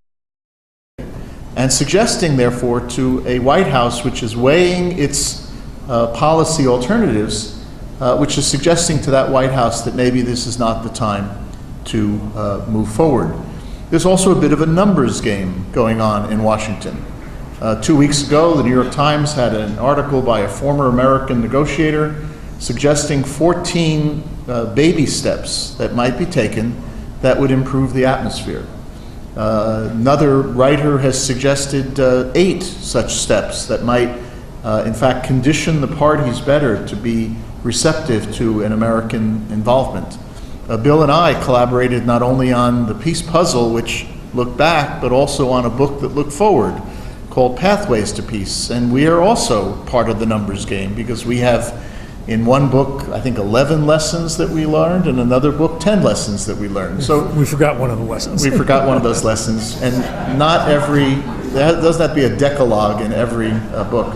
and suggesting, therefore, to a White House which is weighing its policy alternatives, which is suggesting to that White House that maybe this is not the time to move forward. There's also a bit of a numbers game going on in Washington. 2 weeks ago, the New York Times had an article by a former American negotiator suggesting 14 baby steps that might be taken that would improve the atmosphere. Another writer has suggested 8 such steps that might, in fact, condition the parties better to be receptive to an American involvement. Bill and I collaborated not only on the peace puzzle, which looked back, but also on a book that looked forward called Pathways to Peace. And we are also part of the numbers game because we have, in one book, I think 11 lessons that we learned, and another book, 10 lessons that we learned. So we forgot one of the lessons. We forgot one of those lessons, and there doesn't have to be a decalogue in every book.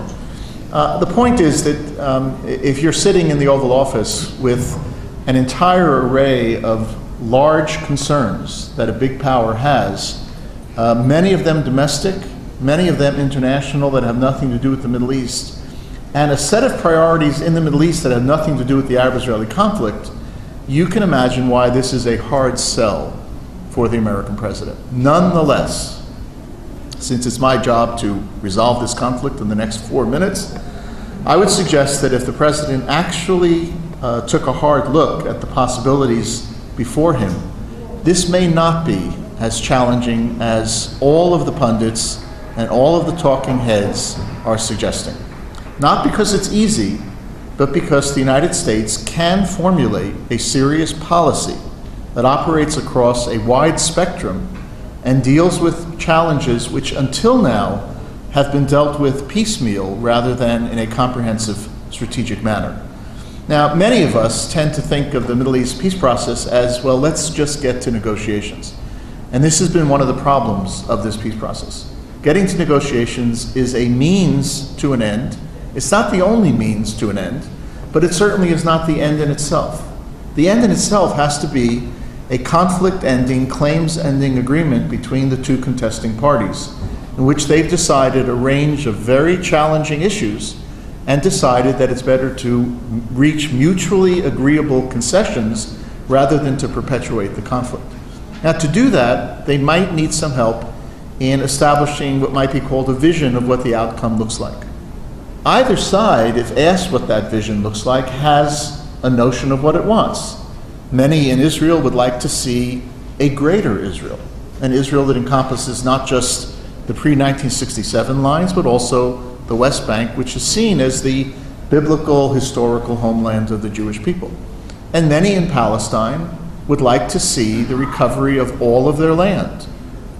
The point is that if you're sitting in the Oval Office with an entire array of large concerns that a big power has, many of them domestic, many of them international that have nothing to do with the Middle East, and a set of priorities in the Middle East that have nothing to do with the Arab-Israeli conflict, you can imagine why this is a hard sell for the American president. Nonetheless, since it's my job to resolve this conflict in the next 4 minutes, I would suggest that if the president actually took a hard look at the possibilities before him, this may not be as challenging as all of the pundits and all of the talking heads are suggesting. Not because it's easy, but because the United States can formulate a serious policy that operates across a wide spectrum and deals with challenges which until now have been dealt with piecemeal rather than in a comprehensive strategic manner. Now, many of us tend to think of the Middle East peace process as, well, let's just get to negotiations. And this has been one of the problems of this peace process. Getting to negotiations is a means to an end. It's not the only means to an end, but it certainly is not the end in itself. The end in itself has to be a conflict-ending, claims-ending agreement between the two contesting parties, in which they've decided a range of very challenging issues and decided that it's better to reach mutually agreeable concessions rather than to perpetuate the conflict. Now, to do that, they might need some help in establishing what might be called a vision of what the outcome looks like. Either side, if asked what that vision looks like, has a notion of what it wants. Many in Israel would like to see a greater Israel, an Israel that encompasses not just the pre-1967 lines, but also the West Bank, which is seen as the biblical, historical homeland of the Jewish people. And many in Palestine would like to see the recovery of all of their land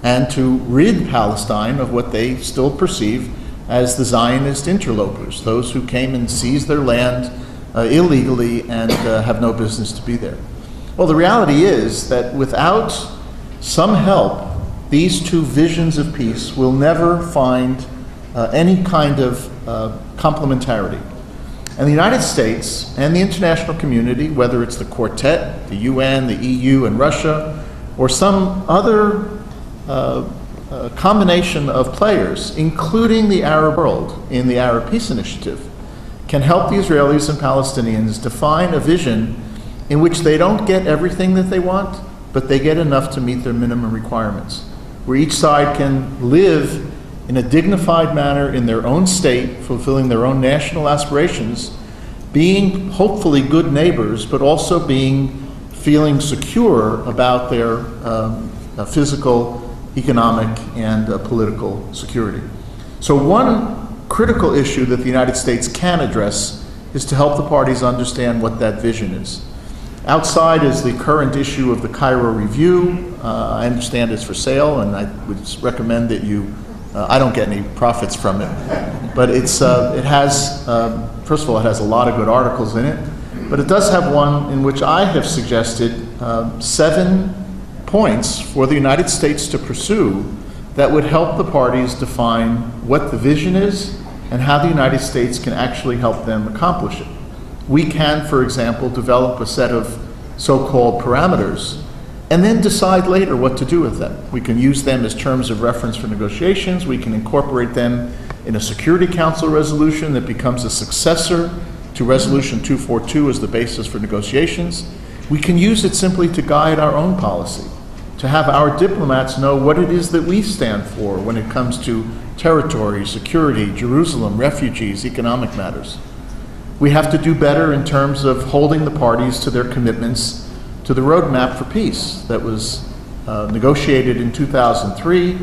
and to rid Palestine of what they still perceive as the Zionist interlopers, those who came and seized their land illegally and have no business to be there. Well, the reality is that without some help, these two visions of peace will never find any kind of complementarity. And the United States and the international community, whether it's the Quartet, the UN, the EU, and Russia, or some other combination of players, including the Arab world in the Arab Peace Initiative, can help the Israelis and Palestinians define a vision in which they don't get everything that they want, but they get enough to meet their minimum requirements, where each side can live in a dignified manner in their own state, fulfilling their own national aspirations, being hopefully good neighbors, but also feeling secure about their physical, economic, and political security. So one critical issue that the United States can address is to help the parties understand what that vision is. Outside is the current issue of the Cairo Review. I understand it's for sale, and I would recommend that you, I don't get any profits from it, but it has, first of all, it has a lot of good articles in it, but it does have one in which I have suggested 7 points for the United States to pursue that would help the parties define what the vision is and how the United States can actually help them accomplish it. We can, for example, develop a set of so-called parameters and then decide later what to do with them. We can use them as terms of reference for negotiations. We can incorporate them in a Security Council resolution that becomes a successor to Resolution 242 as the basis for negotiations. We can use it simply to guide our own policy, to have our diplomats know what it is that we stand for when it comes to territory, security, Jerusalem, refugees, economic matters. We have to do better in terms of holding the parties to their commitments to the roadmap for peace that was negotiated in 2003.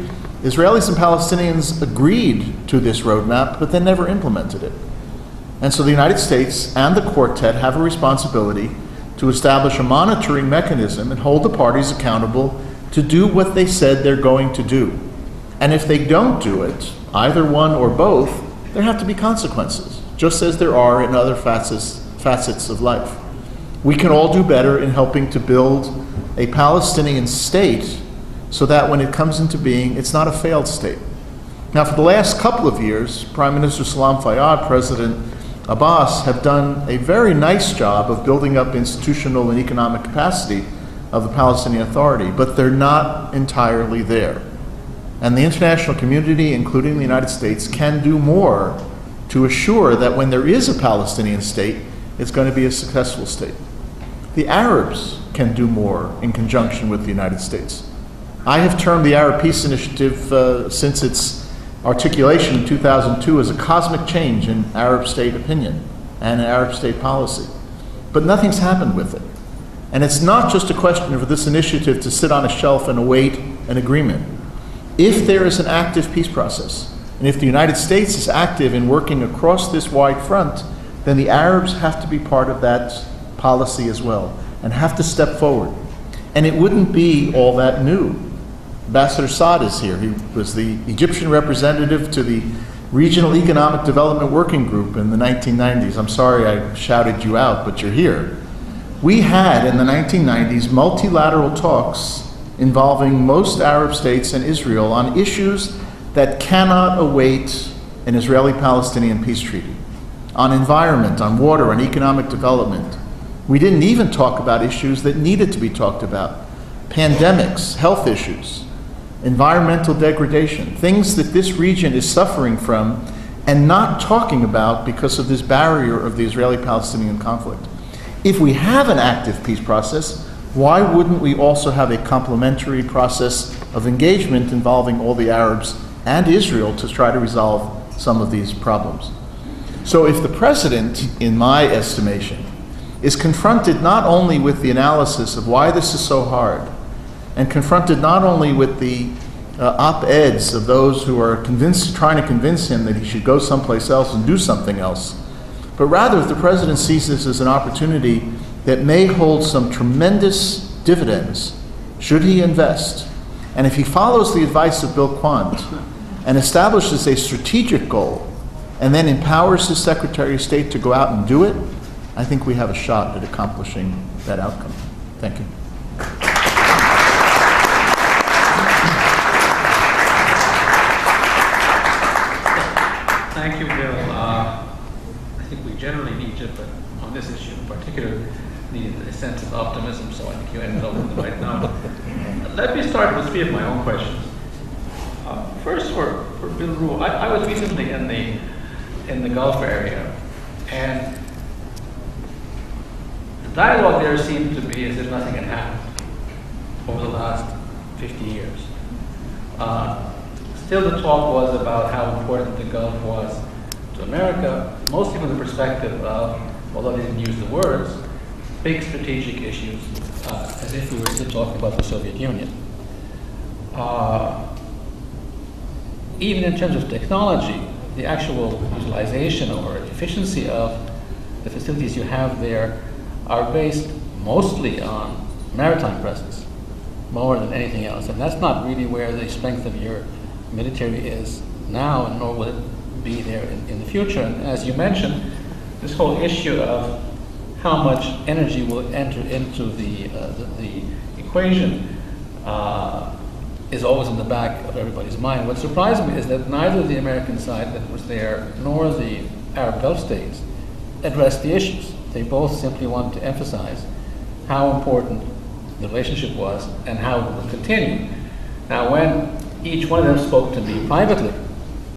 Israelis and Palestinians agreed to this roadmap, but they never implemented it. And so the United States and the Quartet have a responsibility to establish a monitoring mechanism and hold the parties accountable to do what they said they're going to do. And if they don't do it, either one or both, there have to be consequences, just as there are in other facets of life. We can all do better in helping to build a Palestinian state so that when it comes into being, it's not a failed state. Now, for the last couple of years, Prime Minister Salam Fayyad, President Abbas have done a very nice job of building up institutional and economic capacity of the Palestinian Authority, but they're not entirely there. And the international community, including the United States, can do more to assure that when there is a Palestinian state, it's going to be a successful state. The Arabs can do more in conjunction with the United States. I have termed the Arab Peace Initiative since its articulation in 2002 as a cosmic change in Arab state opinion and Arab state policy. But nothing's happened with it. And it's not just a question of this initiative to sit on a shelf and await an agreement. If there is an active peace process, and if the United States is active in working across this wide front, then the Arabs have to be part of that policy as well, and have to step forward. And it wouldn't be all that new. Ambassador Saad is here. He was the Egyptian representative to the Regional Economic Development Working Group in the 1990s. I'm sorry I shouted you out, but you're here. We had, in the 1990s, multilateral talks involving most Arab states and Israel on issues that cannot await an Israeli-Palestinian peace treaty, on environment, on water, on economic development. We didn't even talk about issues that needed to be talked about: pandemics, health issues, environmental degradation, things that this region is suffering from and not talking about because of this barrier of the Israeli-Palestinian conflict. If we have an active peace process, why wouldn't we also have a complementary process of engagement involving all the Arabs and Israel to try to resolve some of these problems? So if the president, in my estimation, is confronted not only with the analysis of why this is so hard, and confronted not only with the op-eds of those who are trying to convince him that he should go someplace else and do something else, but rather if the president sees this as an opportunity that may hold some tremendous dividends should he invest, and if he follows the advice of Bill Quandt and establishes a strategic goal and then empowers his Secretary of State to go out and do it, I think we have a shot at accomplishing that outcome. Thank you. Thank you, Bill. I think we generally need you, but on this issue in particular, needed a sense of optimism, so I think you ended up with the right note. Let me start with three of my own questions. First, for Bill Rugh, I was recently in the Gulf area, and the dialogue there seemed to be as if nothing had happened over the last 50 years. Still, the talk was about how important the Gulf was to America, mostly from the perspective of, although they didn't use the words, big strategic issues, as if we were still talking about the Soviet Union. Even in terms of technology, the actual utilization or efficiency of the facilities you have there are based mostly on maritime presence, more than anything else. And that's not really where the strength of your military is now, and nor will it be there in the future. And as you mentioned, this whole issue of how much energy will enter into the equation is always in the back of everybody's mind. What surprised me is that neither the American side that was there nor the Arab Gulf states addressed the issues. They both simply wanted to emphasize how important the relationship was and how it would continue. Now, when each one of them spoke to me privately,